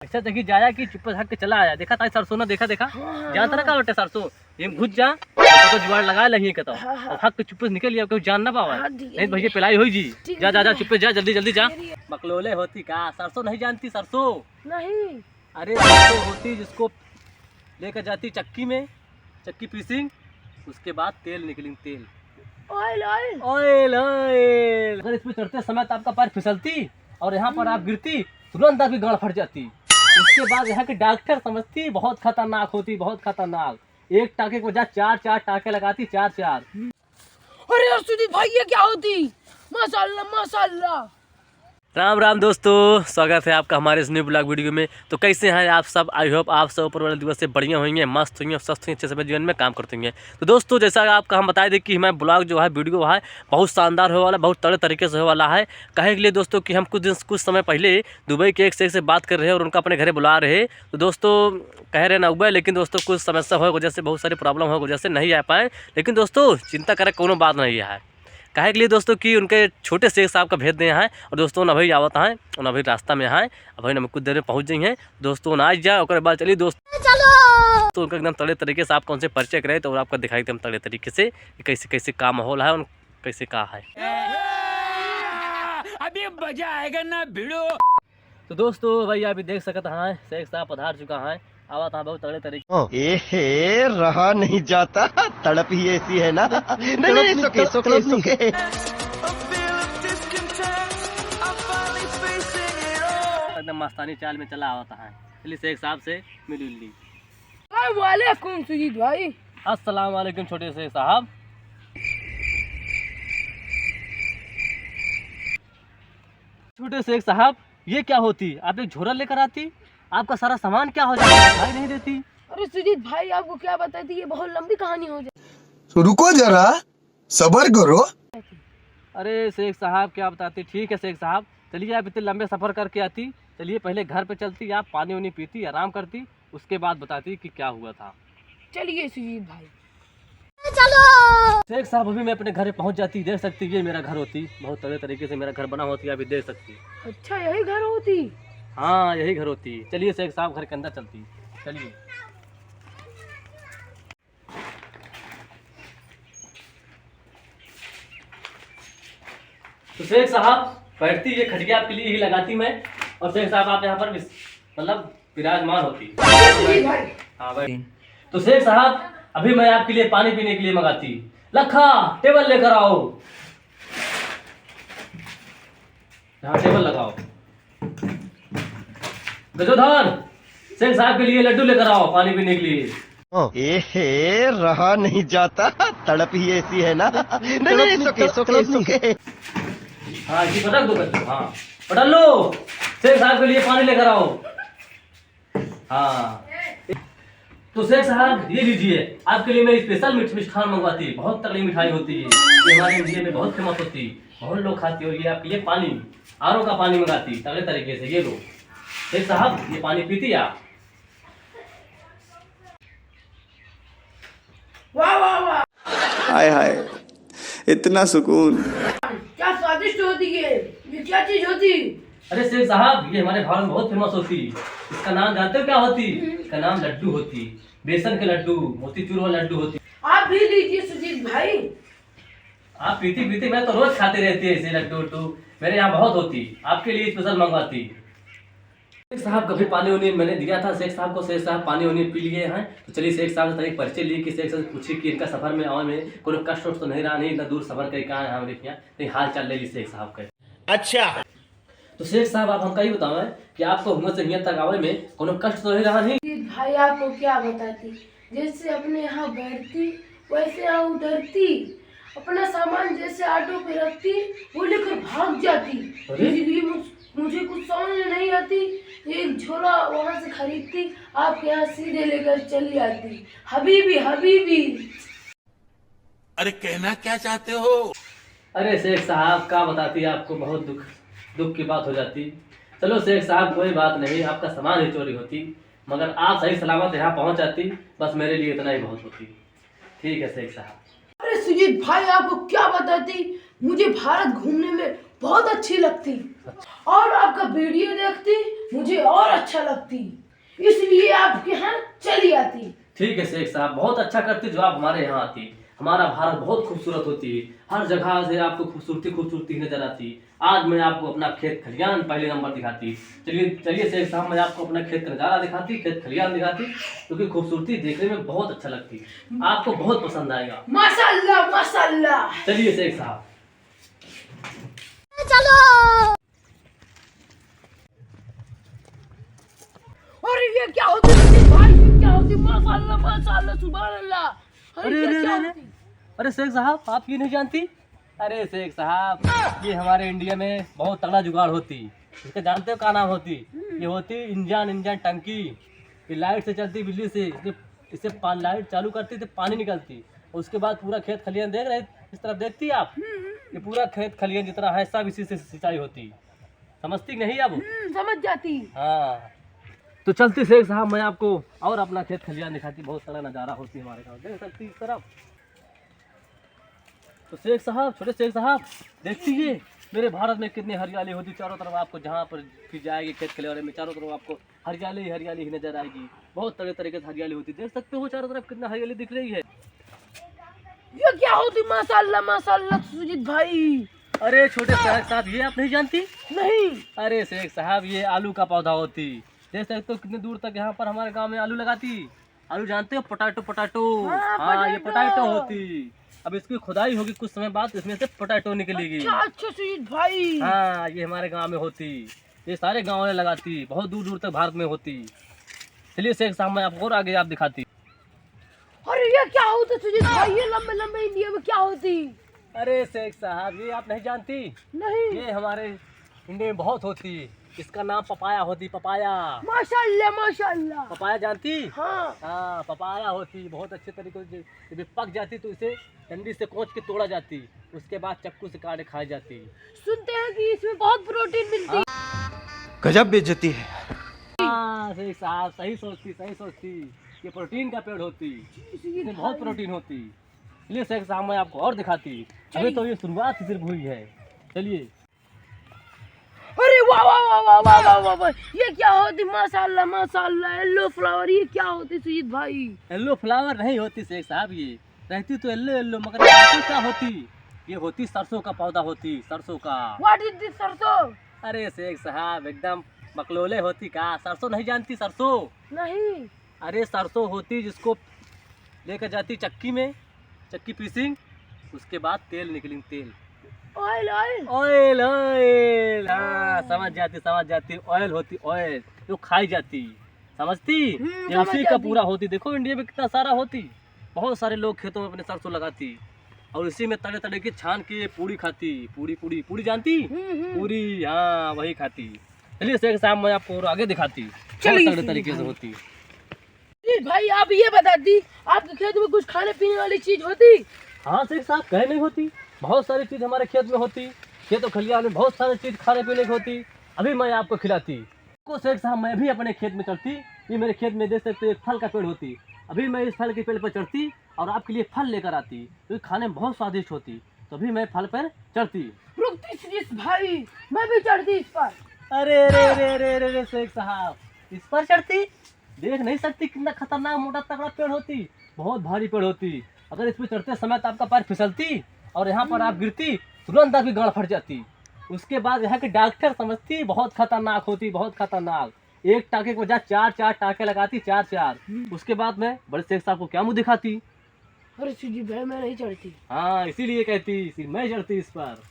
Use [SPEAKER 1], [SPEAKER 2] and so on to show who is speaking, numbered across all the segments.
[SPEAKER 1] ऐसा देखी जाया कि चुप हट के चला आया। देखा था सरसों ना, देखा जानता ना का बटे सरसों ये घुस जा तो जुगाड़ लगा लही के तो और हक के चुप निकल लिया, कोई जान ना पावा नहीं तो भैया पिलाई होई जी। जा जा जा चुप जा, जल्दी जल्दी जा। बकलोले होती का सरसों नहीं जानती? सरसों
[SPEAKER 2] नहीं।
[SPEAKER 1] अरे सरसों होती जिसको लेकर जाती चक्की में, चक्की पीसिंग, उसके बाद तेल निकलेंगे, तेल
[SPEAKER 2] ऑयल ऑयल
[SPEAKER 1] ऑयल ऑयल। अगर इसमें चढ़ते समय तो आपका पैर फिसलती और यहाँ पर आप गिरती, तुरंत आपकी गांड फट जाती। उसके बाद यहाँ के डॉक्टर समझती बहुत खतरनाक होती, बहुत खतरनाक। एक टाके को जा चार चार टाके लगाती, चार चार।
[SPEAKER 2] अरे सुजीत भाई ये क्या होती? माशाल्लाह माशाल्लाह।
[SPEAKER 1] राम राम दोस्तों, स्वागत है आपका हमारे इस न्यू ब्लॉग वीडियो में। तो कैसे हैं आप सब? आई होप आप सब ऊपर वाले दिवस से बढ़िया होंगे, मस्त होंगे, स्वस्थ होंगे, अच्छे से जीवन में काम करते होंगे। तो दोस्तों जैसा आपका हम बताए दें कि हमारा ब्लॉग जो है, वीडियो है बहुत शानदार होने वाला, बहुत तगड़े तरीके से होने वाला है। कहे के लिए दोस्तों कि हम कुछ समय पहले दुबई के एक से बात कर रहे हैं और उनका अपने घरे बुला रहे। तो दोस्तों कह रहे ना हुआ, लेकिन दोस्तों कुछ समस्या हो वजह से, बहुत सारी प्रॉब्लम हो वजह से नहीं आ पाए। लेकिन दोस्तों चिंता करें कोनो बात नहीं है। कहे के लिए दोस्तों कि उनके छोटे शेख साहब का भेज दिए हैं और दोस्तों ना भाई आवत हैं और ना भाई रास्ता में हैं, अभी ना कुछ देर में पहुंच जाइए दोस्तों ना आ जाए। और बाद चलिए दोस्तों चलो तो उनका एकदम तगड़े तरीके से आपको उनसे परिचय कराए तो आपको दिखाई एकदम तगड़े तरीके से कि कैसे कैसे का माहौल है और कैसे का है।
[SPEAKER 3] अभी मजा आएगा ना भिड़ो।
[SPEAKER 1] तो दोस्तों भाई अभी देख सकते हैं शेख साहब पधार चुका है, आवा था बहुत तगड़े तरीके।
[SPEAKER 4] एहे रहा नहीं जाता, तड़प ही ऐसी है ना। नहीं सुके सुके सुके।
[SPEAKER 1] एकदम मस्तानी चाल में चला आवता है। चलिए शेख साहब से मिल ली।
[SPEAKER 2] वालेकुम सुजीत भाई।
[SPEAKER 1] अस्सलाम वालेकुम छोटे शेख साहब। छोटे शेख साहब ये क्या होती? आप एक झोरा लेकर आती, आपका सारा सामान क्या हो जाता, दिखाई नहीं देती।
[SPEAKER 2] अरे सुजीत भाई आपको क्या बताती, ये बहुत लंबी कहानी हो जाए।
[SPEAKER 4] तो रुको जरा, सबर करो।
[SPEAKER 1] अरे शेख साहब क्या बताती? ठीक है शेख साहब, चलिए आप इतने लंबे सफर करके आती, चलिए पहले घर पे चलती, आप पानी वानी पीती, आराम करती, उसके बाद बताती कि क्या हुआ था।
[SPEAKER 2] चलिए सुजीत भाई
[SPEAKER 1] चलो। शेख साहब अभी मैं अपने घर पहुंच जाती, देख सकती ये मेरा घर होती, बहुत तगड़े तरीके से मेरा घर बना होती, अभी देख सकती।
[SPEAKER 2] अच्छा यही घर होती?
[SPEAKER 1] हाँ यही घर होती। चलिए शेख साहब घर के अंदर चलती, चलिए। तो शेख साहब बैठती, ये खटिया आपके लिए ही लगाती मैं, और शेख साहब आप यहाँ पर मतलब विराजमान होती। हाँ भाई। तो शेख साहब अभी मैं आपके लिए पानी पीने के लिए मंगाती। लखा टेबल लेकर आओ, यहाँ टेबल लगाओ। गजोधर शेख साहब के लिए लड्डू लेकर आओ पानी पीने के लिए।
[SPEAKER 4] एहे रहा नहीं जाता, तड़प ही ऐसी है ना। नहीं सुके सुके सुके।
[SPEAKER 1] हाँ जी पटक दो बच्चों, हाँ पटक लो। शेख साहब के लिए पानी लेकर आओ। हाँ तो शेख साहब ये लीजिए, आपके लिए मैं स्पेशल मिष्ठान मंगवाती, बहुत तगड़ी मिठाई होती है, ये हमारे इंडिया में बहुत फेमस होती, बहुत लोग खाती हो। ये आपके लिए पानी, आरओ का पानी मंगाती तगड़े तरीके से, ये लो शेख साहब ये पानी पीती आप।
[SPEAKER 2] वाह वाह वाह,
[SPEAKER 5] हाय हाय इतना सुकून।
[SPEAKER 2] क्या स्वादिष्ट होती है, ये क्या चीज होती?
[SPEAKER 1] अरे शेख साहब ये हमारे भारत में बहुत फेमस होती, इसका नाम जानते हो क्या होती? इसका नाम लड्डू होती, बेसन के लड्डू, मोतीचूर वाले लड्डू होती।
[SPEAKER 2] आप भी लीजिए सुजीत भाई।
[SPEAKER 1] आप पीती पीती, मैं तो रोज खाते रहती है ऐसे लड्डू उड्डू, मेरे यहाँ बहुत होती, आपके लिए स्पेशल मंगवाती। शेख साहब कभी पानी उनी मैंने दिया था शेख साहब को, शेख साहब पानी उनी पी लिए हैं। तो चलिए शेख साहब से परिचय लिए कि शेख साहब पूछिए कि इनका सफर में आने में कोई कष्ट तो नहीं रहा, नहीं इतना दूर सफर कर कहाँ है हमारे यहाँ, नहीं हाल चाल ले ली शेख साहब का।
[SPEAKER 4] अच्छा
[SPEAKER 1] तो शेख साहब आप हमका ही बताओ कि आपको हुआ से यहाँ तक आवे में कोनो कष्ट तो नहीं रहा? नहीं
[SPEAKER 2] सुजीत भाई आपको क्या बताती, जैसे अपने यहाँ बैठती वैसे यहाँ उतरती, अपना सामान जैसे ऑटो पे रखती वो लेकर भाग जाती। इसलिए मुझे कुछ समझ में नहीं आती, एक झोला वहाँ से खरीदती, आपके यहाँ सीधे लेकर चली आती। हबीबी हबीबी।
[SPEAKER 3] अरे कहना क्या चाहते हो?
[SPEAKER 1] अरे शेख साहब क्या बताती, आपको बहुत दुख की बात हो जाती। चलो शेख साहब कोई बात नहीं, आपका सामान ही चोरी होती, मगर आप सही सलामत यहाँ पहुँच जाती, बस मेरे लिए इतना ही बहुत होती। ठीक है शेख साहब।
[SPEAKER 2] अरे सुजीत भाई आपको क्या बताती, मुझे भारत घूमने में बहुत अच्छी लगती और आपका वीडियो देखती मुझे और अच्छा लगती, इसलिए आपके यहाँ चली आती।
[SPEAKER 1] ठीक है शेख साहब, बहुत अच्छा करते जो आप हमारे यहाँ आती। हमारा भारत बहुत खूबसूरत होती है, हर जगह से आपको खूबसूरती खूबसूरती नजर आती। आज मैं आपको अपना खेत खलियान पहले नंबर दिखाती। चलिए चलिए शेख साहब, मैं आपको अपना खेत का नज़ारा दिखाती, खेत खलियान दिखाती, क्योंकि खूबसूरती देखने में बहुत अच्छा लगती, आपको बहुत पसंद आएगा।
[SPEAKER 2] माशाल्लाह माशाल्लाह।
[SPEAKER 1] चलिए शेख साहब।
[SPEAKER 2] और ये क्या होती है भाई, ये क्या होती? माशाल्लाह माशाल्लाह सुभान अल्लाह।
[SPEAKER 1] अरे
[SPEAKER 2] ये
[SPEAKER 1] अरे
[SPEAKER 2] क्या
[SPEAKER 1] अरे
[SPEAKER 2] होती?
[SPEAKER 1] अरे शेख साहब, आप ये नहीं जानती? अरे शेख साहब, ये हमारे इंडिया में बहुत तगड़ा जुगाड़ होती। इसका जानते हो क्या नाम होती? ये होती इंजन इंजन टंकी। ये लाइट से चलती, बिजली से। इससे लाइट चालू करती तो पानी निकलती, उसके बाद पूरा खेत खलियान देख रहे, इस तरफ देखती आप, ये पूरा खेत खलियान जितना है सब इसी से सिंचाई होती। समझती नहीं अब?
[SPEAKER 2] समझ जाती।
[SPEAKER 1] हाँ, तो चलती शेख साहब, मैं आपको और अपना खेत खलियान दिखाती। बहुत सारा नज़ारा होती है हमारे गाँव, देख सकती इस तरफ। तो शेख साहब, छोटे शेख साहब, देखती है मेरे भारत में कितनी हरियाली होती। चारों तरफ आपको जहाँ पर फिर जाएगी खेत खलियान में, चारों तरफ आपको हरियाली हरियाली ही नजर आएगी। बहुत तरह तरीके से हरियाली होती, देख सकते हो चारों तरफ कितना हरियाली दिख रही है।
[SPEAKER 2] ये क्या होती? माशाल्लाह माशाल्लाह सुजीत भाई।
[SPEAKER 1] अरे छोटे शेख साहब, ये आप नहीं जानती?
[SPEAKER 2] नहीं।
[SPEAKER 1] अरे शेख साहब, ये आलू का पौधा होती। देख सकते हो कितने दूर तक यहाँ पर हमारे गांव में आलू लगाती। आलू जानते हो? Potato potato. हाँ, ये पोटैटो होती। अब इसकी खुदाई होगी कुछ समय बाद, इसमें से पोटैटो निकलेगी।
[SPEAKER 2] अच्छा सुजीत भाई।
[SPEAKER 1] हाँ, ये हमारे गांव में होती। ये सारे गाँव में लगाती, बहुत दूर दूर तक भारत में होती। चलिए शेख साहब, मैं आपको और आगे आप दिखाती।
[SPEAKER 2] अरे ये क्या होता सुजीत भाई? ये लंबे लंबे इंडिया में क्या होती?
[SPEAKER 1] अरे शेख साहब, ये आप नहीं जानती?
[SPEAKER 2] नहीं।
[SPEAKER 1] ये हमारे इंडिया में बहुत होती। इसका नाम पपाया होती, पपाया।
[SPEAKER 2] माशाल्लाह माशाल्लाह।
[SPEAKER 1] पपाया जानती?
[SPEAKER 2] हाँ।
[SPEAKER 1] हाँ, पपाया होती, बहुत अच्छे तरीके से। जब पक जाती तो इसे डंडी से कोच के तोड़ा जाती, उसके बाद चक्कू से काट खाई जाती।
[SPEAKER 2] सुनते हैं कि इसमें बहुत प्रोटीन मिलती।
[SPEAKER 5] गजब बेइज्जती है।
[SPEAKER 1] हाँ शेख साहब, सही सोचती सही सोचती। ये प्रोटीन का पेड़ होती, इसमें बहुत प्रोटीन होती। चलिए शेख साहब, मैं आपको और दिखाती। अभी तो ये शुरुआत सिर्फ हुई है। चलिए।
[SPEAKER 2] अरे वाह वाह वाह वाह वाह वाह वाह वाह, ये क्या होती? माशाल्लाह माशाल्लाह। येलो फ्लावर, ये क्या होती सुजीत भाई?
[SPEAKER 1] येलो फ्लावर नहीं होती शेख साहब, ये रहती तो येलो येलो, मगर ये क्या होती? ये होती सरसों का पौधा होती, सरसों का।
[SPEAKER 2] व्हाट इज दिस सरसों?
[SPEAKER 1] अरे शेख साहब, एकदम बकलोले होती का। सरसों नहीं जानती? सरसों,
[SPEAKER 2] नहीं।
[SPEAKER 1] अरे सरसों होती जिसको लेकर जाती चक्की में, चक्की पीसिंग, उसके बाद तेल निकली, तेल।
[SPEAKER 2] Oil oil.
[SPEAKER 1] ऑयल ऑयल, हाँ समझ जाती। ऑयल होती, ऑयल जो खाई जाती। समझती? ये
[SPEAKER 2] समझ
[SPEAKER 1] उसी का
[SPEAKER 2] जाती।
[SPEAKER 1] पूरा होती। देखो इंडिया में कितना सारा होती। बहुत सारे लोग खेतों में अपने सरसों लगाती, और इसी में तरह तरह की छान के पूरी खाती। पूरी पूरी पूरी जानती? पूरी, हाँ वही खाती। चलिए शेख साहब, मैं आपको और आगे दिखाती।
[SPEAKER 2] चलिए।
[SPEAKER 1] तरह तरीके से होती।
[SPEAKER 2] सुजीत भाई आप ये बता दी, आपके खेत में कुछ खाने पीने वाली चीज होती?
[SPEAKER 1] हाँ शेख साहब, कहे नहीं होती, बहुत सारी चीज़ हमारे खेत में होती। खेत और खलियान में बहुत सारी चीज़ खाने पीने की होती। अभी मैं आपको खिलाती को शेख साहब। मैं भी अपने खेत में चढ़ती। ये मेरे खेत में देख सकते हो एक फल का पेड़ होती। अभी मैं इस फल के पेड़ पर चढ़ती और आपके लिए फल लेकर आती, तो खाने में बहुत स्वादिष्ट होती। तो अभी मैं फल पर चढ़ती।
[SPEAKER 2] रुकती सुजीत भाई, मैं भी चढ़ती इस पर।
[SPEAKER 1] अरे अरे अरे अरे अरे अरे शेख साहब, इस पर चढ़ती? देख नहीं सकती कितना खतरनाक मोटा तगड़ा पेड़ होती, बहुत भारी पेड़ होती। अगर इस पर चढ़ते समय तो आपका पैर फिसलती और यहाँ पर आप गिरती, तुरंत आपकी गांड फट जाती। उसके बाद यहाँ के डॉक्टर समझती बहुत खतरनाक होती, बहुत खतरनाक। एक टाके के बजाय चार चार टाके लगाती, चार चार। उसके बाद में बड़े शेख साहब को क्या मुंह दिखाती?
[SPEAKER 2] अरे सुजीत भाई मैं नहीं चढ़ती।
[SPEAKER 1] हाँ, इसीलिए कहती, इसी मैं चढ़ती इस पर।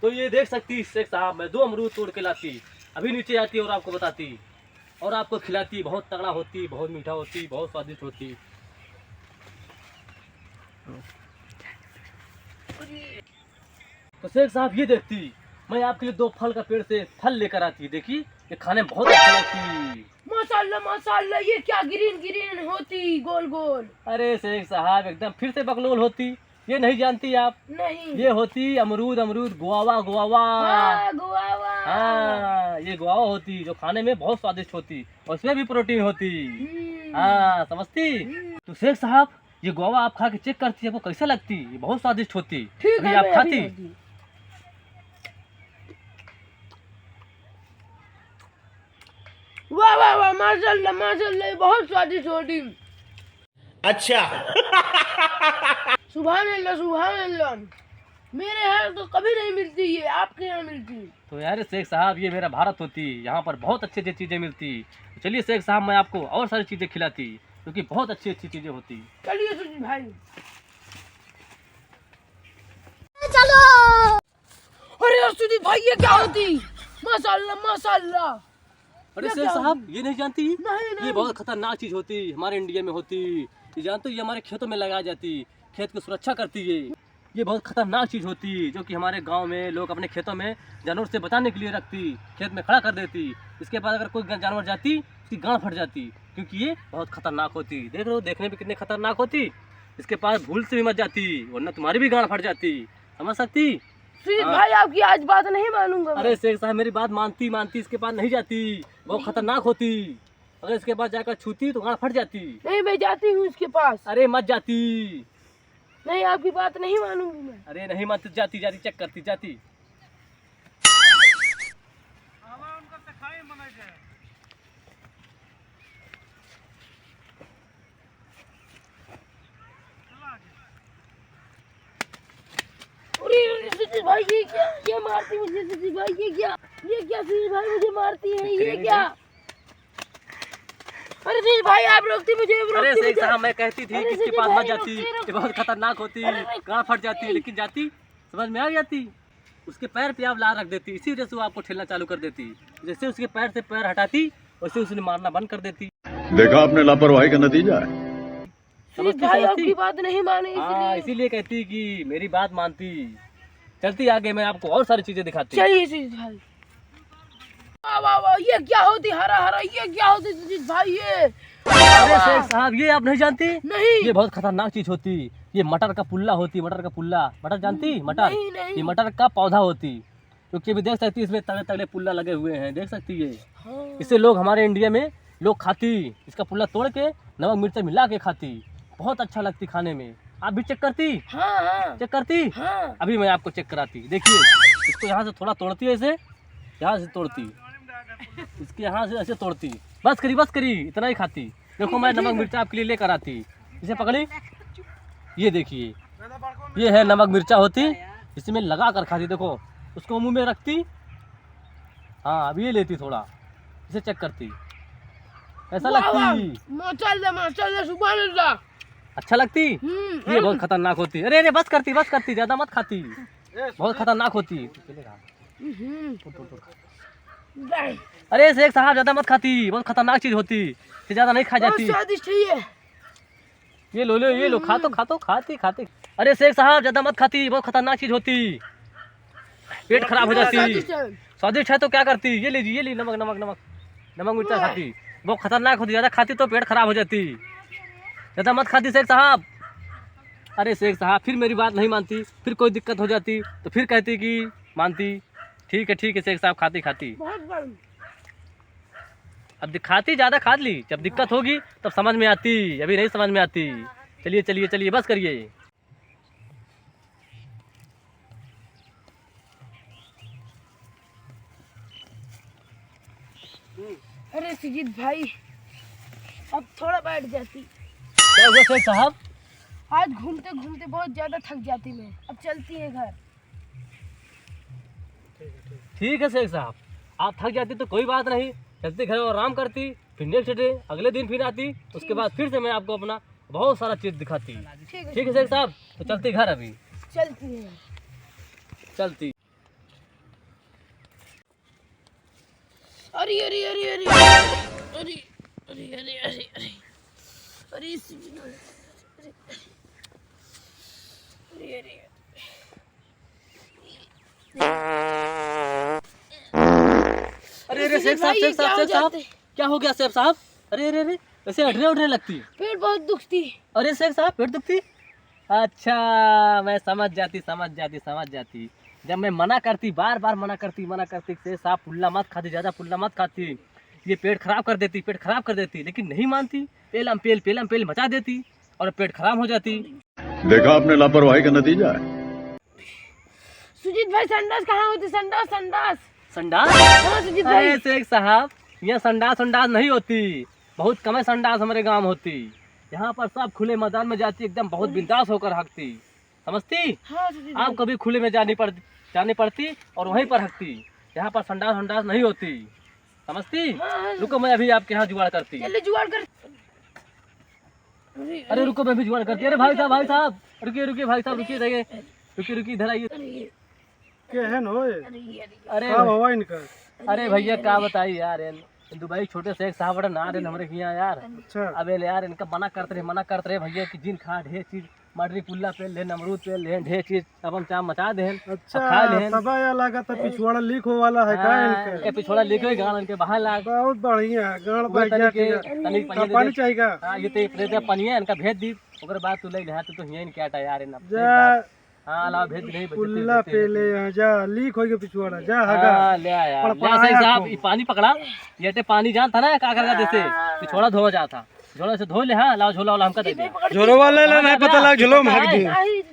[SPEAKER 1] तो ये देख सकती शेख साहब, मैं 2 अमरूद तोड़ के लाती, अभी नीचे आती और आपको बताती और आपको खिलाती। बहुत तगड़ा होती, बहुत मीठा होती, बहुत स्वादिष्ट होती। तो शेख साहब ये देखती, मैं आपके लिए 2 फल का पेड़ से फल लेकर आती। देखिए ये खाने में बहुत अच्छा लगती।
[SPEAKER 2] माशाल्लाह माशाल्लाह, ये क्या ग्रीन ग्रीन होती गोल गोल?
[SPEAKER 1] अरे शेख साहब, एकदम फिर से बकलोल होती। ये नहीं जानती आप?
[SPEAKER 2] नहीं।
[SPEAKER 1] ये होती अमरूद, अमरूद, गुआवा, गुआवा।
[SPEAKER 2] हाँ, गुआवा।
[SPEAKER 1] हाँ, ये गुआवा होती जो खाने में बहुत स्वादिष्ट होती और इसमें भी प्रोटीन होती। हाँ, समझती? तो शेख साहब, ये गुआवा आप खा के चेक करती है, आपको कैसा लगती? ये बहुत स्वादिष्ट होती।
[SPEAKER 2] ठीक
[SPEAKER 1] अभी
[SPEAKER 2] है,
[SPEAKER 1] आप
[SPEAKER 2] मैं
[SPEAKER 1] खाती?
[SPEAKER 2] अभी खाती। वाह वाह वाह, माशाल्लाह माशाल्लाह, बहुत स्वादिष्ट होती।
[SPEAKER 3] अच्छा।
[SPEAKER 2] सुभान अल्लाह सुभान अल्लाह। मेरे यहाँ तो कभी नहीं मिलती, ये आपके यहाँ मिलती।
[SPEAKER 1] तो यार शेख साहब, ये मेरा भारत होती, यहाँ पर बहुत अच्छी अच्छी चीज़ें मिलती। तो चलिए शेख साहब, मैं आपको और सारी चीज़ें खिलाती क्योंकि बहुत अच्छी अच्छी चीज़ें होती।
[SPEAKER 2] चलिए सुजीत भाई। अरे यार सुजीत भाई, ये क्या होती? माशाल्लाह माशाल्लाह।
[SPEAKER 1] अरे
[SPEAKER 2] ये
[SPEAKER 1] शेख
[SPEAKER 2] क्या
[SPEAKER 1] साहब, ये नहीं जानती?
[SPEAKER 2] नहीं।
[SPEAKER 1] ये बहुत खतरनाक चीज़ होती, हमारे इंडिया में होती। ये जानते हो, ये हमारे खेतों में लगाई जाती, खेत की सुरक्षा करती है। ये बहुत खतरनाक चीज़ होती जो कि हमारे गांव में लोग अपने खेतों में जानवर से बचाने के लिए रखती, खेत में खड़ा कर देती। इसके बाद अगर कोई जानवर जाती, उसकी गांड फट जाती क्योंकि ये बहुत खतरनाक होती। देख रहे हो, देखने में कितनी खतरनाक होती। इसके पास भूल से भी मच जाती वरना तुम्हारी भी गांड फट जाती। समझ सकती?
[SPEAKER 2] सुजीत
[SPEAKER 1] हाँ।
[SPEAKER 2] भाई, आपकी आज बात नहीं मानूंगा मैं।
[SPEAKER 1] अरे शेख साहब, मेरी बात मानती मानती इसके पास नहीं जाती, बहुत खतरनाक होती। अगर इसके पास जाकर छूती तो गांड फट जाती।
[SPEAKER 2] नहीं, मैं जाती हूँ इसके पास।
[SPEAKER 1] अरे मत जाती।
[SPEAKER 2] नहीं, आपकी बात नहीं मानूंगी मैं।
[SPEAKER 1] अरे नहीं मत जाती, जाती चेक करती जाती।
[SPEAKER 2] अरे सुजीत भाई, ये क्या? ये मारती मुझे सुजीत भाई, ये क्या? ये क्या सुजीत भाई, मुझे मारती है, ये क्या? अरे सुजीत भाई, आप रोकती मुझे,
[SPEAKER 1] अरे
[SPEAKER 2] रोकती
[SPEAKER 1] शेख
[SPEAKER 2] मुझे।
[SPEAKER 1] साहब, मैं कहती थी
[SPEAKER 2] अरे
[SPEAKER 1] कि इसके
[SPEAKER 2] सुजीत
[SPEAKER 1] पास
[SPEAKER 2] भाई,
[SPEAKER 1] मत जाती,
[SPEAKER 2] रोकती,
[SPEAKER 1] ये बहुत खतरनाक होती, गांड फट जाती, लेकिन जाती, समझ में आ जाती। उसके पैर पे आप ला रख देती, इसी वजह से वो आपको ठेलना चालू कर देती। जैसे उसके पैर से पैर हटाती वैसे उसने मारना बंद कर देती।
[SPEAKER 6] देखा आपने लापरवाही का नतीजा है।
[SPEAKER 2] सुजीत
[SPEAKER 1] समझती
[SPEAKER 2] भाई,
[SPEAKER 1] समझती?
[SPEAKER 2] आपकी बात नहीं मानी
[SPEAKER 1] हाँ,
[SPEAKER 2] इसलिए।
[SPEAKER 1] इसीलिए कहती कि मेरी बात मानती। चलती आगे, मैं आपको और सारी चीजें दिखाती।
[SPEAKER 2] चलिए सुजीत भाई। वाह वाह वाह, ये क्या होती? हरा हरा, ये क्या होती सुजीत भाई? ये
[SPEAKER 1] अरे शेख साहब, ये आप नहीं जानती?
[SPEAKER 2] नहीं।
[SPEAKER 1] ये बहुत खतरनाक चीज होती। ये मटर का पुल्ला होती, मटर का पुल्ला। मटर जानती? मटर।
[SPEAKER 2] नहीं, नहीं।
[SPEAKER 1] ये मटर का पौधा होती, क्योंकि अभी देख सकती है इसमें तगड़े तगड़े पुल्ला लगे हुए हैं, देख सकती है।
[SPEAKER 2] हाँ।
[SPEAKER 1] इसे लोग हमारे इंडिया में लोग खाती, इसका पुल्ला तोड़ के नमक मिर्च मिला के खाती, बहुत अच्छा लगती खाने में। आप भी चेक करती?
[SPEAKER 2] हाँ हाँ
[SPEAKER 1] चेक करती?
[SPEAKER 2] हाँ।
[SPEAKER 1] अभी मैं आपको चेक कराती। देखिए, इसको यहाँ से थोड़ा तोड़ती है, ऐसे यहाँ से तोड़ती, इसके यहाँ से ऐसे तोड़ती। बस करी, इतना ही खाती। देखो, मैं नमक मिर्चा आपके लिए लेकर आती। इसे पकड़ी, ये देखिए, ये है नमक मिर्चा होती, इसमें लगा कर खाती। देखो, उसको मुंह में रखती, हाँ, अब ये लेती थोड़ा, इसे चेक करती, ऐसा
[SPEAKER 2] वाह, वाह।
[SPEAKER 1] लगती।
[SPEAKER 2] माशाल्लाह माशाल्लाह, सुभान अल्लाह।
[SPEAKER 1] अच्छा लगती। ये बहुत खतरनाक होती। अरे अरे, बस करती, ज्यादा मत खाती, बहुत खतरनाक होती। अरे शेख साहब, ज्यादा मत खाती, बहुत खतरनाक चीज होती, ये ज्यादा नहीं खा
[SPEAKER 2] बहुत
[SPEAKER 1] जाती।
[SPEAKER 2] स्वादिष्ट है ये।
[SPEAKER 1] ये लो, खाती। अरे शेख साहब, ज्यादा मत खाती, बहुत खतरनाक चीज होती, पेट खराब हो जाती।
[SPEAKER 2] स्वादिष्ट है।
[SPEAKER 1] स्वादिष्ट है तो क्या करती? ये ली नमक मिर्चा खाती, बहुत खतरनाक होती। ज्यादा खाती तो पेट खराब हो जाती, ज्यादा मत खाती शेख साहब। अरे शेख साहब, फिर मेरी बात नहीं मानती, फिर कोई दिक्कत हो जाती तो फिर कहती कि मानती। ठीक है शेख साहब, खाती।
[SPEAKER 2] बहुत बड़ी।
[SPEAKER 1] अब दिखाती, ज़्यादा खा ली, जब दिक्कत होगी तब समझ में आती, अभी नहीं समझ में आती। चलिए, बस करिए।
[SPEAKER 2] अरे सुजीत भाई, अब थोड़ा बैठ जाती।
[SPEAKER 1] क्या हुआ शेख साहब?
[SPEAKER 2] आज घूमते घूमते बहुत ज्यादा थक जाती मैं, अब चलती है घर।
[SPEAKER 1] ठीक है शेख साहब, आप थक जाती तो कोई बात नहीं, चलती घर और आराम करती, फिर नेक्स्ट डे अगले दिन फिर आती, उसके बाद फिर से मैं आपको अपना बहुत सारा चीज़ दिखाती। ठीक है शेख साहब, तो चलती घर अभी,
[SPEAKER 2] चलती है।
[SPEAKER 1] चलती।
[SPEAKER 2] अरे अरे अरे अरे अरे अरे अरे अरे अरे अरे अरे सुजीत भाई, अरे अरे
[SPEAKER 1] अरे शेख साहब, क्या हो गया शेख साहब? अरे ऐसे हटने लगती।
[SPEAKER 2] पेट बहुत दुखती।
[SPEAKER 1] अरे शेख साहब, पेट दुखती? अच्छा मैं समझ जाती। जब मैं मना करती, बार बार मना करती से साफ फुल्ला मत खाती, ज़्यादा फुल्ला मत खाती, ये पेट खराब कर देती, लेकिन नहीं मानती। पेलम पेल मचा देती और पेट खराब हो जाती।
[SPEAKER 6] देखा आपने लापरवाही का नतीजा है।
[SPEAKER 2] सुजीत भाई संडास कहाँ होती? संडास
[SPEAKER 1] संडास?
[SPEAKER 2] हाँ सुजीत भाई।
[SPEAKER 1] अरे शेख साहब, यहाँ संडास नहीं होती, बहुत कम संडास हमारे गांव में होती। यहाँ पर सब खुले मैदान में जाती, एकदम बहुत बिंदास होकर हकती, समझती?
[SPEAKER 2] हाँ सुजीत भाई।
[SPEAKER 1] आप कभी खुले में जानी पड़ती और वहीं पर हकती। यहाँ पर संडास नहीं होती, समझती?
[SPEAKER 2] हाँ।
[SPEAKER 1] रुको मैं अभी आपके यहाँ जुगाड़ करती।
[SPEAKER 2] चलिए जुगाड़ कर।
[SPEAKER 1] अरे रुको मैं भी जुगाड़ करती। अरे भाई साहब रुकिए भाई साहब, रुकिए इधर आइए।
[SPEAKER 5] केहन होए?
[SPEAKER 1] अरे
[SPEAKER 5] का हवा इनका?
[SPEAKER 1] अरे भैया क्या बताइए यार, दुबई छोटे से एक साहब ना रहे हमारे यहाँ यार।
[SPEAKER 5] अच्छा।
[SPEAKER 1] अबे यार इनका मना करते रहे भैया कि जिन खा ढेर चीज, मटरी पुल्ला पे ले, नमरूद पे ले, ढेर चीज अब हम चाह मचा दे।
[SPEAKER 5] अच्छा तब या लगा था पिछवाड़ा लीक हो वाला है का इनका?
[SPEAKER 1] पिछोड़ा लिखो गान इनके बाहर लाग।
[SPEAKER 5] बहुत बढ़िया गाड़ बैठ गया। पानी चाहिएगा?
[SPEAKER 1] हाँ ये तो पनिया इनका भेज दी, ओकर बाद तू ले ले तो यहीं क्या टा यार इना।
[SPEAKER 5] जा
[SPEAKER 1] हाँ ला भेज नहीं
[SPEAKER 5] पुल्ला पे ले आ, जा लीक हो गया पिछवाड़ा, जा हगा।
[SPEAKER 1] हाँ ले आया साहब, ये पानी पकड़ा, ये पानी जान था ना का करगा जैसे पिछोड़ा धो जाता, झोला से धो ले। हाँ लाओ झोला वाला हमका दे दे।
[SPEAKER 5] झोलो वाले ले नहीं पता लग झोलो में हक दी।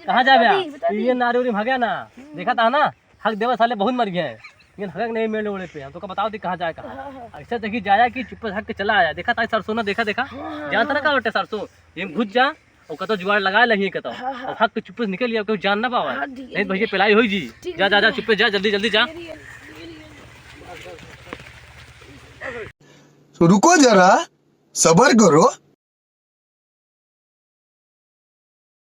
[SPEAKER 1] कहाँ जाबे? ये नारी उरी भाग्या ना, देखा था ना, हक देवा साले बहुत मर गए हैं, लेकिन हक नहीं मेले ओले पे। हम तो बताओ दी कहाँ जाए, कहाँ ऐसा देखी जाया कि चुप हक के चला आया। देखा था सरसों ना, देखा जानता ना का बटे सरसों, ये घुस जा और कतो जुगाड़ लगा लही कतो और हक के चुप निकल लिया, कोई जान ना पावा। नहीं भैया पिलाई होई जी। जा चुप जा, जल्दी जा।
[SPEAKER 7] रुको जरा, सबर करो।